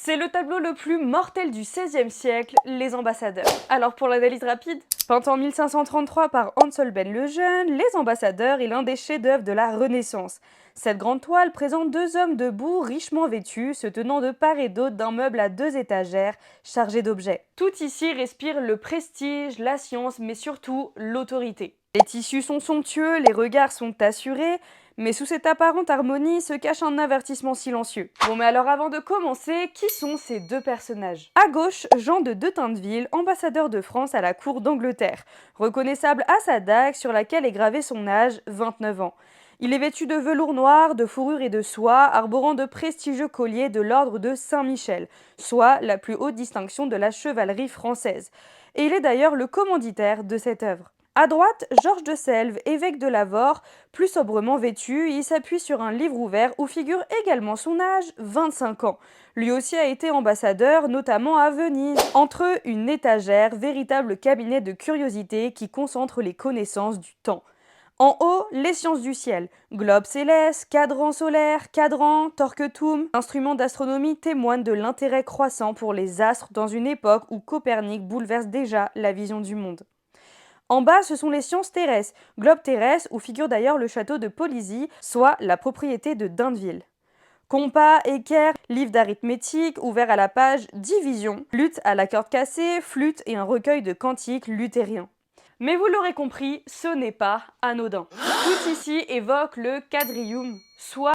C'est le tableau le plus mortel du XVIe siècle, les ambassadeurs. Alors pour l'analyse rapide, peint en 1533 par Hans Holbein le Jeune, Les Ambassadeurs est l'un des chefs-d'œuvre de la Renaissance. Cette grande toile présente deux hommes debout, richement vêtus, se tenant de part et d'autre d'un meuble à deux étagères, chargé d'objets. Tout ici respire le prestige, la science, mais surtout l'autorité. Les tissus sont somptueux, les regards sont assurés, mais sous cette apparente harmonie se cache un avertissement silencieux. Bon mais alors avant de commencer, qui sont ces deux personnages? À gauche, Jean de Tinteville, ambassadeur de France à la cour d'Angleterre, reconnaissable à sa dague sur laquelle est gravé son âge, 29 ans. Il est vêtu de velours noir, de fourrure et de soie, arborant de prestigieux colliers de l'ordre de Saint-Michel, soit la plus haute distinction de la chevalerie française. Et il est d'ailleurs le commanditaire de cette œuvre. À droite, Georges de Selve, évêque de Lavore, plus sobrement vêtu, il s'appuie sur un livre ouvert où figure également son âge, 25 ans. Lui aussi a été ambassadeur, notamment à Venise. Entre eux, une étagère, véritable cabinet de curiosité qui concentre les connaissances du temps. En haut, les sciences du ciel. Globe céleste, cadran solaire, cadran, torquetum. Instruments d'astronomie témoignent de l'intérêt croissant pour les astres dans une époque où Copernic bouleverse déjà la vision du monde. En bas, ce sont les sciences terrestres, globe terrestre où figure d'ailleurs le château de Polizy, soit la propriété de Dindeville. Compas, équerre, livre d'arithmétique ouvert à la page division, luth à la corde cassée, flûte et un recueil de cantiques luthériens. Mais vous l'aurez compris, ce n'est pas anodin. Tout ici évoque le quadrium, soit